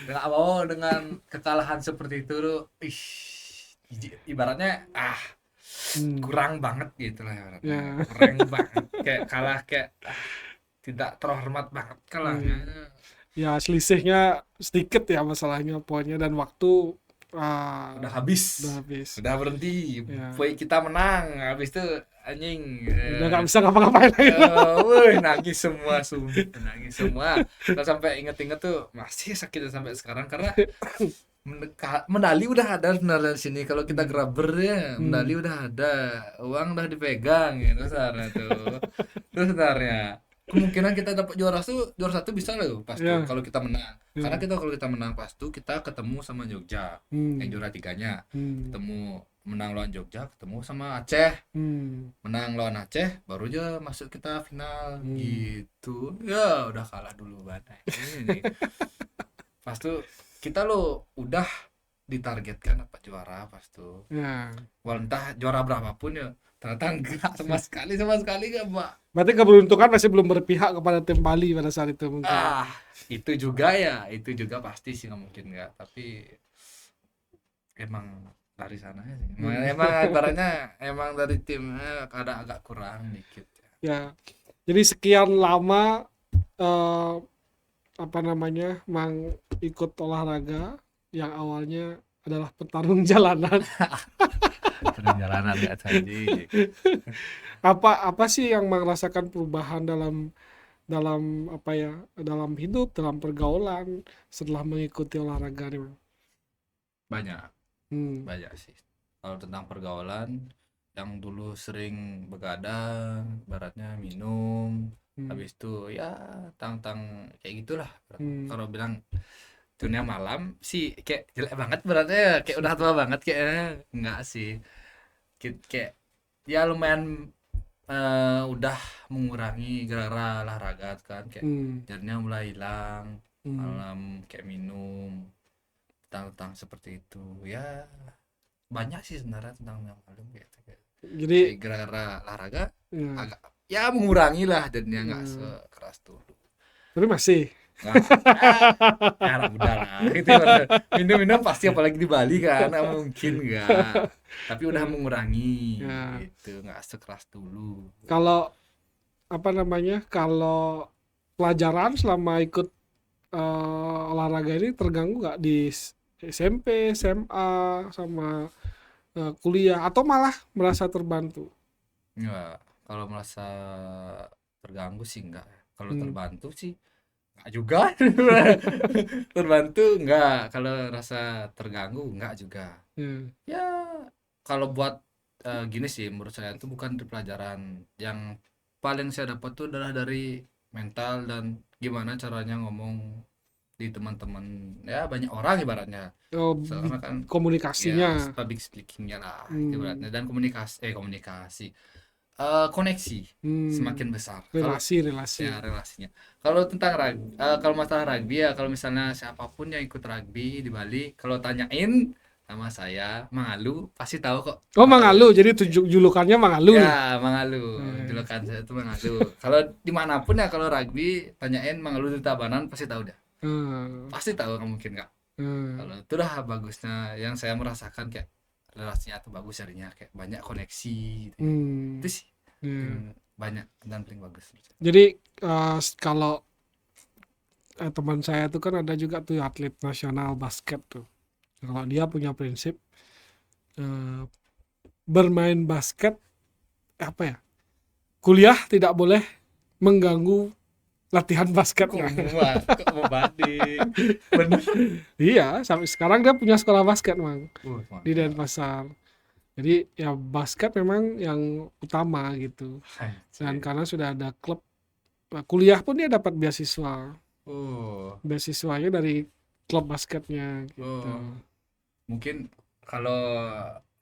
nggak mau dengan kekalahan seperti itu. Ih, ibaratnya Hmm. kurang banget gitu lah ibaratnya. Ya. Kurang banget. Kayak kalah kayak tidak terhormat banget kalahnya. Ya, selisihnya sedikit ya masalahnya poinnya dan waktu Udah habis. udah habis. Udah berhenti. Ya. Poin kita menang. Habis itu anjing. Udah nggak bisa ngapa-ngapain lagi. Nangis semua, sumpah nangis semua. Kalau sampai inget-inget tuh masih sakit sampai sekarang, karena medali udah ada sebenarnya di sini. Kalau kita grabber ya, medali udah ada, uang udah dipegang gitu sebenarnya tuh. Terus sebenarnya kemungkinan kita dapat juara satu bisa loh pas Ya. tuh kalau kita menang. Ya. Karena kalau kita menang pas tuh kita ketemu sama Jogja yang juara 3-nya. Ketemu menang lawan Jogja, ketemu sama Aceh. Menang lawan Aceh, baru aja masuk kita final gitu. Ya udah kalah dulu banget. Ini pas tuh kita lo udah ditargetkan dapat juara pas tuh. Ya. Walau entah juara berapapun ya, Ternyata enggak sama sekali enggak, Pak. Berarti keberuntungan masih belum berpihak kepada tim Bali pada saat itu mungkin. Itu juga ya, itu juga pasti sih nggak mungkin nggak. Tapi emang dari sana sih. Emang ibaratnya emang dari timnya kadang agak kurang dikit ya. Ya. Jadi sekian lama eh, apa namanya, Mang ikut olahraga yang awalnya adalah petarung jalanan. Terus jalanan nggak saji. Apa sih yang Mang rasakan perubahan dalam dalam apa ya, dalam hidup, dalam pergaulan setelah mengikuti olahraga nih, Mang? Banyak, Hmm. banyak sih. Kalau tentang pergaulan, yang dulu sering begadang, baratnya minum, Hmm. habis itu ya tang-tang kayak gitulah. Hmm. Kalau bilang dunia malam sih kayak jelek banget beratnya, kayak udah tua banget kayaknya. Enggak sih. Kayak ya lumayan udah mengurangi gara-gara olahraga kan, kayak Hmm. jadinya mulai hilang Hmm. malam kayak minum tentang seperti itu ya. Banyak sih sebenarnya tentang yang malam Jadi kayak gara-gara olahraga ya, agak ya mengurangi lah jadinya nggak ya. sekeras dulu. Tapi masih. Nah, ya udah lah gitu ya. Minum-minum pasti apalagi di Bali kan nggak mungkin nggak, tapi udah Ya, mengurangi ya. gitu, nggak sekeras dulu. Kalau apa namanya, kalau pelajaran selama ikut olahraga ini terganggu nggak di SMP, SMA, sama kuliah, atau malah merasa terbantu? Nggak, kalau merasa terganggu sih enggak. Kalau Hmm. terbantu sih enggak juga. Terbantu enggak, kalau rasa terganggu enggak juga. Ya. Ya, kalau buat gini sih menurut saya itu bukan di pelajaran. Yang paling saya dapat tuh adalah dari mental dan gimana caranya ngomong di teman-teman. Ya, banyak orang ibaratnya. Oh, Soalnya kan ya komunikasinya. public speakingnya lah Hmm. ibaratnya, dan komunikasi koneksi Hmm. semakin besar kalau Relasi. ya relasinya. Kalau tentang kalau masalah rugby ya, kalau misalnya siapapun yang ikut rugby di Bali kalau tanyain sama saya Mangalu pasti tahu kok. Oh, Kalau Mangalu, jadi julukannya Mangalu ya nih. Mangalu, Eh, julukan saya itu Mangalu. Kalau dimanapun ya kalau rugby tanyain Mangalu di Tabanan pasti tahu dah, eh, pasti tahu, nggak mungkin nggak. eh, Kalau itu dah bagusnya yang saya merasakan, kayak relasinya tuh bagus jadinya, kayak banyak koneksi gitu ya. Itu hmm, sih ya. yang banyak dan paling bagus menurut saya. Jadi kalau teman saya tuh kan ada juga tuh atlet nasional basket tuh. Kalau dia punya prinsip eh, bermain basket, apa ya? Kuliah tidak boleh mengganggu latihan Kok basketnya. kok mau banding, bener. Iya, sampai sekarang dia punya sekolah basket, Mang, di Mantap. Denpasar. Jadi ya basket memang yang utama gitu. Dan Anjir. karena sudah ada klub, kuliah pun dia dapat beasiswa. Oh, Beasiswanya dari klub basketnya gitu. oh, mungkin kalau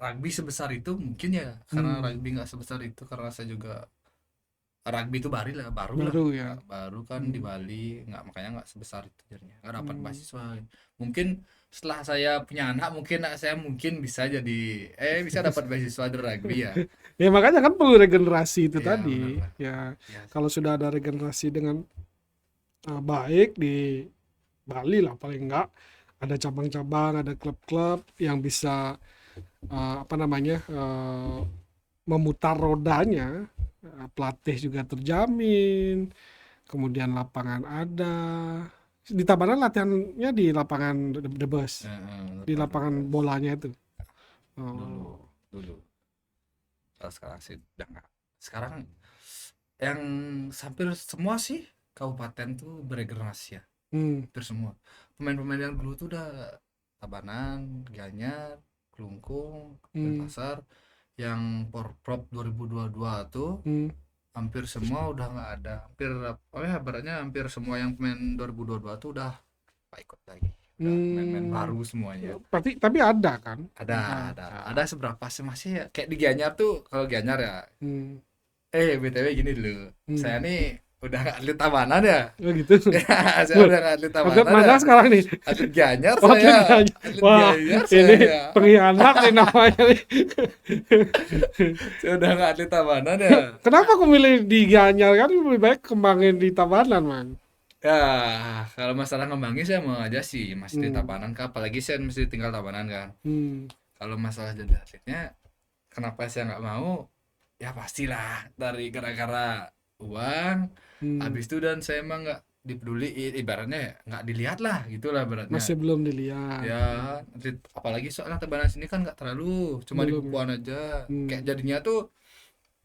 rugby sebesar itu mungkin ya, karena Hmm, rugby nggak sebesar itu, karena saya juga rugby itu baru lah, baru ya. baru kan di Hmm. Bali, nggak, makanya nggak sebesar itu jadinya nggak dapat Hmm. beasiswa. Mungkin setelah saya punya anak mungkin saya mungkin bisa jadi bisa dapat beasiswa di rugby ya. Ya makanya kan perlu regenerasi itu Ya benar tadi. lah. Ya Ya sih. kalau sudah ada regenerasi dengan baik di Bali lah, paling enggak ada cabang-cabang, ada klub-klub yang bisa apa namanya, memutar rodanya, pelatih juga terjamin, kemudian lapangan ada. Di Tabanan latihannya di lapangan The Bus, di Depan lapangan bebas bolanya itu. dulu, Oh. dulu. Kalau sekarang sih udah nggak. Sekarang yang hampir semua sih kabupaten tuh beregenerasi ya, Hmm. hampir semua. Pemain-pemain yang dulu tuh udah Tabanan, Gianyar, Kelungkung, Hmm. Denpasar, yang Porprov 2022 tuh Hmm. hampir semua udah nggak ada. Hampir oh ya baratnya hampir semua yang pemain 2022 tuh udah nggak ikut lagi. Udah main-main Hmm. baru semuanya. Tapi ada kan? Ada, ada, Ada. ada seberapa sih masih ya. Kayak di Gianyar tuh, kalau Gianyar ya. Hmm. BTW gini dulu. Saya Hmm. nih udah nggak atlet Tabanan ya. Oh gitu. Ya, saya Loh, udah nggak atlet atlet Tabanan mana ya. sekarang nih? Atlet Gianyar Oh, atlet saya. Gianyar. Atlet Wah, Gianyar ini saya. pengkhianat nih namanya nih. Saya udah nggak atlet Tabanan ya. Kenapa aku milih di Gianyar, kan lebih baik kembangin di Tabanan, Man. Ya, kalau masalah ngembangin saya mau aja sih masih di Hmm. Tabanan kan, apalagi saya mesti tinggal Tabanan kan. Hmm. Kalau masalah jadi atletnya, kenapa saya nggak mau? Ya pastilah dari gara-gara uang. Hmm. Habis itu dan saya emang nggak dipeduli, ibaratnya ya, nggak dilihat lah, gitulah ibaratnya. Masih belum dilihat. Ya, apalagi soalnya Tabanan sini kan nggak terlalu, cuma di Belum ya. Papuan aja. Kayak Hmm. jadinya tuh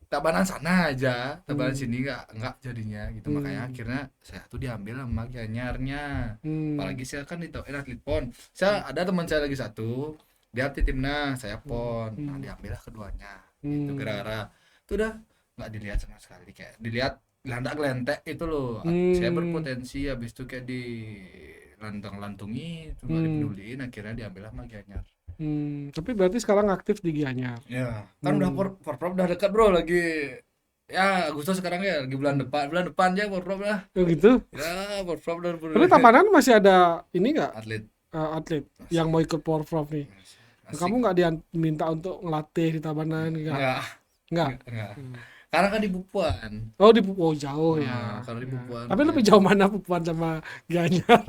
Tabanan sana aja, Tabanan Hmm. sini nggak jadinya gitu. Makanya Hmm. akhirnya saya tuh diambil sama Gianyarnya. Hmm. Apalagi saya kan ditauin atlet pon. Saya ada teman saya lagi satu, dia atlet timnas, saya pon. Nah, Hmm. diambil lah keduanya. Gitu Hmm. gara-gara itu udah nggak dilihat sama sekali, kayak dilihat gelandak gelentek itu loh. Saya Hmm. berpotensi, habis itu kayak di lantang-lantungi itu nggak Hmm. dipeduliin, akhirnya diambil sama Gianyar. Tapi berarti sekarang aktif di Gianyar. Ya, kan udah Hmm. Porprov udah dekat bro, lagi ya Agustus sekarang ya, lagi bulan depan ya Porprov lah. Oh gitu. Ya Porprov udah Tapi Tabanan masih ada ini nggak, atlet atlet masih, yang mau ikut Porprov nih? asik. Kamu nggak diminta untuk ngelatih di Tabanan nggak? Nggak. Enggak. Hmm. Karena kan di Bupuan. Oh di jauh ya. Kalau di Ya. Bupuan. Tapi lebih jauh mana Pupuan sama Gianyar?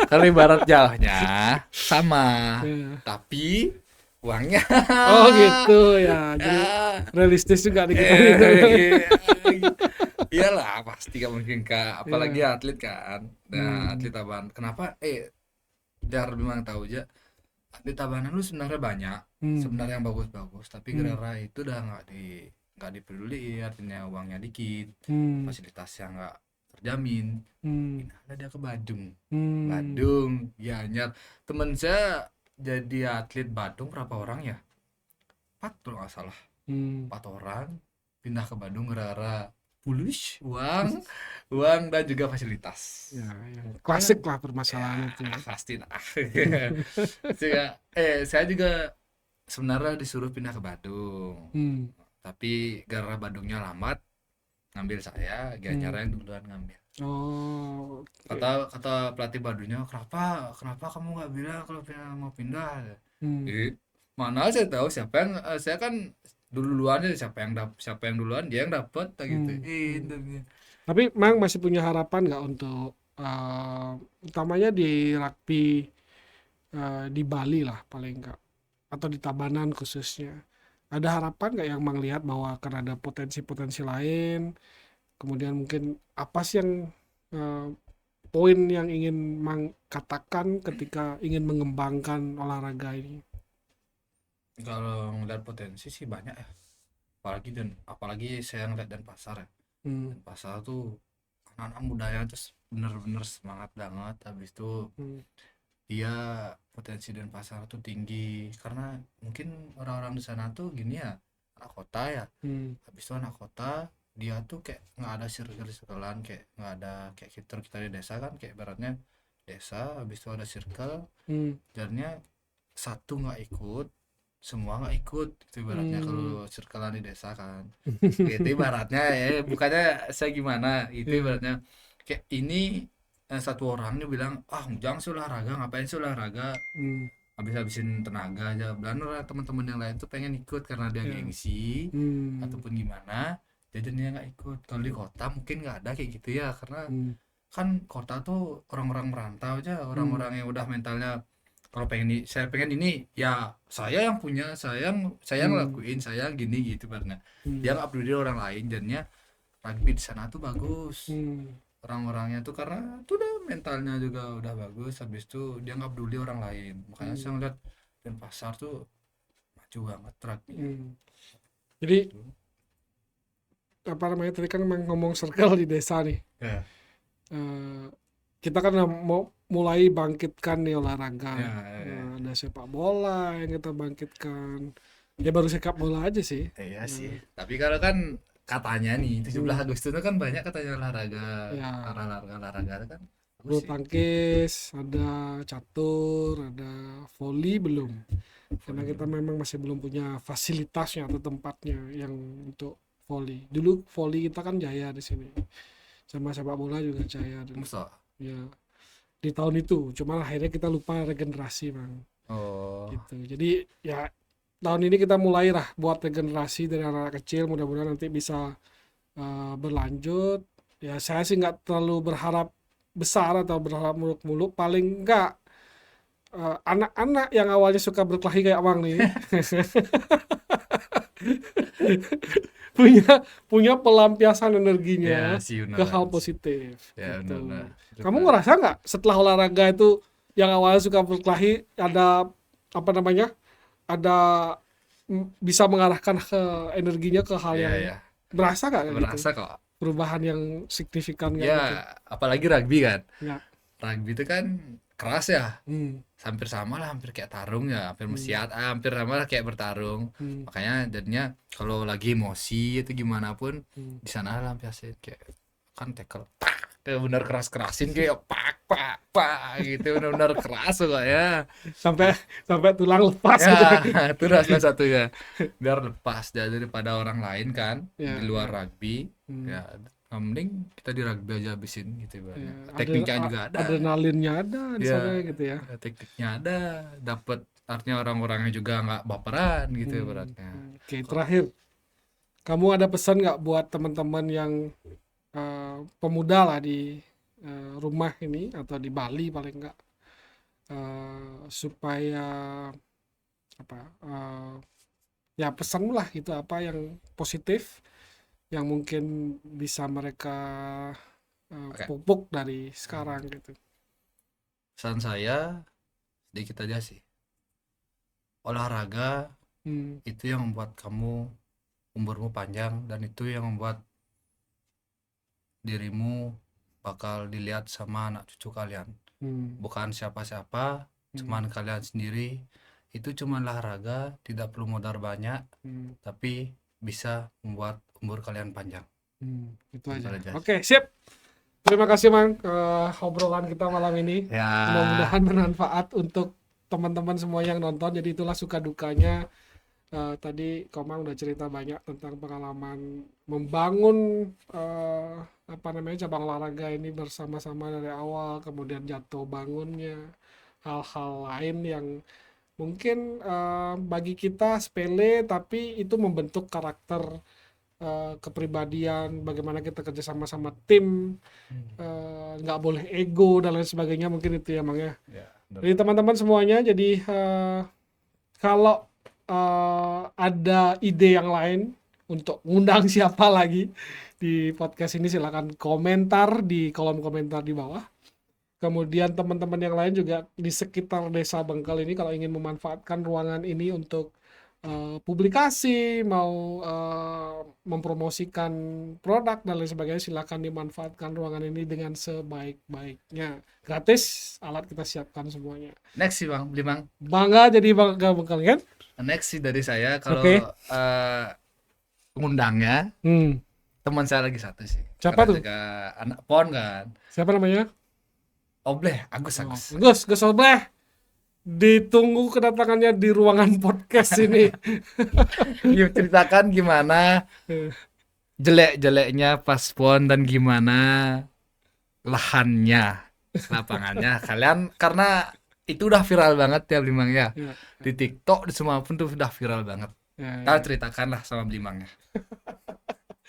Kalau ibarat jauhnya sama, Ya. tapi uangnya. Oh gitu ya. Jadi Ya. realistis juga nih kita nih. Iyalah pasti gak mungkin Kak, apalagi Iya. atlet kan. Nah, Hmm. atlet Tabanan. Kenapa? Biar memang tahu aja. Atlet Tabanan lu sebenarnya banyak, Hmm. sebenarnya yang bagus-bagus, tapi Hmm. gara-gara itu udah nggak dipeduli, artinya uangnya dikit, Hmm. fasilitasnya nggak terjamin. Hmm. Pindah dia ke Badung. Hmm. Badung, Gianyar. Temen saya jadi atlet Badung berapa orang ya? 4 kalau nggak salah. Hmm. 4 orang pindah ke Badung gara-gara pulus, uang dan juga fasilitas. Ya, yang klasik lah permasalahan itu. Ya, pasti lah. Saya juga sebenarnya disuruh pindah ke Badung. Hmm. Tapi gara-gara Badungnya lambat ngambil saya, Gianyar yang duluan ngambil. Oh. Kata pelatih Badungnya, kenapa kamu nggak bilang kalau mau pindah? Hmm. Mana saya tahu saya kan duluan aja, siapa yang duluan dia yang dapat gitu. Tapi Mang masih punya harapan nggak untuk utamanya di rugby di Bali lah paling nggak, atau di Tabanan khususnya, ada harapan nggak yang Mang lihat bahwa akan ada potensi-potensi lain, kemudian mungkin apa sih yang poin yang ingin Mang katakan ketika ingin mengembangkan olahraga ini? Kalau ngeliat potensi sih banyak ya, apalagi saya ngeliat Denpasar ya. Denpasar tuh anak-anak mudanya terus bener-bener semangat banget. Habis itu dia potensi Denpasar tuh tinggi karena mungkin orang-orang di sana tuh gini ya, anak kota ya. Habis itu anak kota dia tuh kayak nggak ada circle-circlean, kayak nggak ada kayak kita di desa kan, kayak ibaratnya desa habis itu ada circle, jadinya satu nggak ikut, semua nggak ikut itu ibaratnya. Kalau circlean di desa kan itu ibaratnya bukannya saya gimana, itu ibaratnya kayak ini satu orangnya bilang jangan sih olahraga, ngapain sih olahraga, habisin tenaga aja. Benar teman-teman yang lain tuh pengen ikut karena dia gengsi ataupun gimana, jadinya nggak ikut. Kalau di kota mungkin nggak ada kayak gitu ya, karena kan kota tuh orang-orang merantau aja, orang-orang yang udah mentalnya kalau saya pengen ini ya saya yang punya, saya ngelakuin, saya gini gitu karena dia nggak peduli orang lain. Jadinya rugby di sana tuh bagus, orang-orangnya tuh karena tuh udah mentalnya juga udah bagus. Habis itu dia nggak peduli orang lain, makanya saya ngeliat Denpasar tuh maju banget rugby. Jadi apa namanya, tadi kan ngomong circle di desa nih. Kita kan mau mulai bangkitkan nih olahraga. Ada sepak bola yang kita bangkitkan. Ya baru sepak bola aja sih. Iya sih. Tapi kalau kan katanya nih 17 Agustus itu kan banyak katanya olahraga. Olahraga kan. Bulu tangkis, ada catur, ada volley belum. Karena kita memang masih belum punya fasilitasnya atau tempatnya yang untuk volley. Dulu volley kita kan jaya di sini. sama sepak bola juga jaya dulu. Masa? Ya, di tahun itu. Cuma akhirnya kita lupa regenerasi, Bang. Oh, Gitu. Jadi ya tahun ini kita mulai lah buat regenerasi dari anak-anak kecil. Mudah-mudahan nanti bisa berlanjut. Ya saya sih nggak terlalu berharap besar atau berharap muluk-muluk. Paling enggak anak-anak yang awalnya suka berkelahi kayak Bang nih punya punya pelampiasan ya energinya sih ke hal beneran. positif Ya gitu. bener. Kamu ngerasa nggak setelah olahraga itu yang awalnya suka berkelahi ada apa namanya? Ada bisa mengarahkan ke energinya ke hal Iya yang ya, berasa nggak kayak gitu? berasa kok. Perubahan yang signifikan kayak gitu. Ya, apalagi rugby kan. Ya. Rugby itu kan keras ya. Hmm. Hampir sama lah, hampir kayak tarung ya, hampir Hmm. hampir sama lah kayak bertarung. Hmm. Makanya jadinya kalau lagi emosi itu gimana pun Hmm. di sana lah lampiasin kayak kan tackle pak, kayak bener keras-kerasin kayak pak gitu, bener-bener keras kok ya. Sampai sampai tulang lepas gitu. Ya, itu salah satunya. Biar lepas daripada orang lain kan Ya, di luar ya. rugby. Hmm. Ya, mending kita di rugby aja habisin gitu Ya, ibaratnya. Tekniknya juga ada. adrenalinnya ada di Ya, sana gitu ya. tekniknya ada, dapat artinya orang-orangnya juga nggak baperan gitu Hmm. ibaratnya. Oke, terakhir, kamu ada pesan nggak buat teman-teman yang pemuda lah di rumah ini atau di Bali paling nggak supaya apa ya pesan lah gitu apa yang positif yang mungkin bisa mereka Oke, pupuk dari sekarang gitu. pesan saya sedikit aja sih. Olahraga Hmm. itu yang membuat kamu umurmu panjang dan itu yang membuat dirimu bakal dilihat sama anak cucu kalian. Hmm. Bukan siapa-siapa, cuman kalian sendiri. Itu cuman olahraga, tidak perlu modal banyak, Hmm. tapi bisa membuat umur kalian panjang. Itu aja. aja. Oke, sip. Terima kasih, Mang, obrolan kita malam ini. Ya, Mudah-mudahan bermanfaat untuk teman-teman semua yang nonton. Jadi itulah suka dukanya. Tadi Komang udah cerita banyak tentang pengalaman membangun apa namanya cabang olahraga ini bersama-sama dari awal, kemudian jatuh bangunnya, hal-hal lain yang mungkin bagi kita sepele, tapi itu membentuk karakter, kepribadian, bagaimana kita kerja sama-sama tim, nggak boleh ego dan lain sebagainya, mungkin itu ya Mang ya. ya, Jadi teman-teman semuanya, jadi kalau ada ide yang lain untuk ngundang siapa lagi di podcast ini, silakan komentar di kolom komentar di bawah. Kemudian teman-teman yang lain juga di sekitar Desa Bengkel ini kalau ingin memanfaatkan ruangan ini untuk publikasi, mau mempromosikan produk dan lain sebagainya, silakan dimanfaatkan ruangan ini dengan sebaik-baiknya. Gratis, alat kita siapkan semuanya. next sih Bang, beli Bang. Bangga jadi Bangga Bengkel kan? Next sih dari saya kalau Oke. ngundangnya teman saya lagi satu sih. Siapa Karena tuh? juga anak pon kan. Siapa namanya? Obleh, Agus. Gus Obleh. Ditunggu kedatangannya di ruangan podcast ini. Yuk ceritakan gimana jelek-jeleknya pas pon dan gimana lahannya, lapangannya. Kalian karena itu udah viral banget ya Blimang ya. Ya, Di TikTok di semua pun tuh udah viral banget. ya, Kita ya. ceritakan lah sama Blimangnya.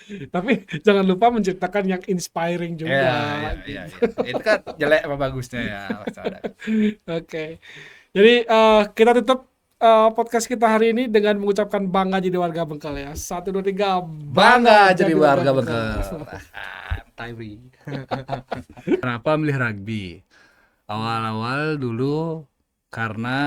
Tapi jangan lupa menceritakan yang inspiring juga. Ya. Itu kan jelek apa bagusnya ya. Oke. Jadi kita tutup podcast kita hari ini dengan mengucapkan bangga jadi warga Bengkel ya. 1, 2, 3. Bangga jadi warga Bengkel. Taiwi. Kenapa milih rugby? Awal-awal dulu karena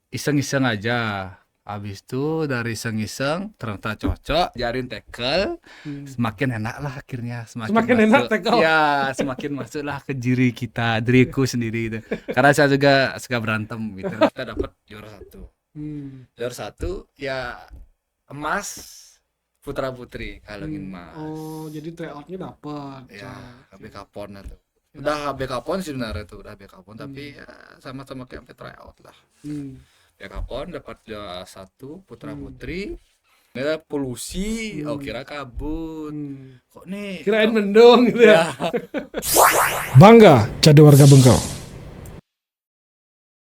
iseng-iseng aja. Habis itu dari iseng-iseng ternyata cocok, jarin tackle, semakin enak lah akhirnya. Semakin enak tackle. Ya, semakin masuklah ke diriku sendiri gitu. Karena saya juga suka berantem gitu. Kita dapat juara 1. Juara 1 ya emas putra putri kalau ingin emas. Oh, jadi tryoutnya dapat. Ya, BK PON itu. Udah BK PON sih sebenarnya tuh, udah BK PON tapi ya sama-sama kayak tryout lah. BK PON dapat juara 1 putra putri. Ternyata polusi, kira kabut. Kok nih Kirain mendung gitu ya. ya Bangga jadi warga Bengkau.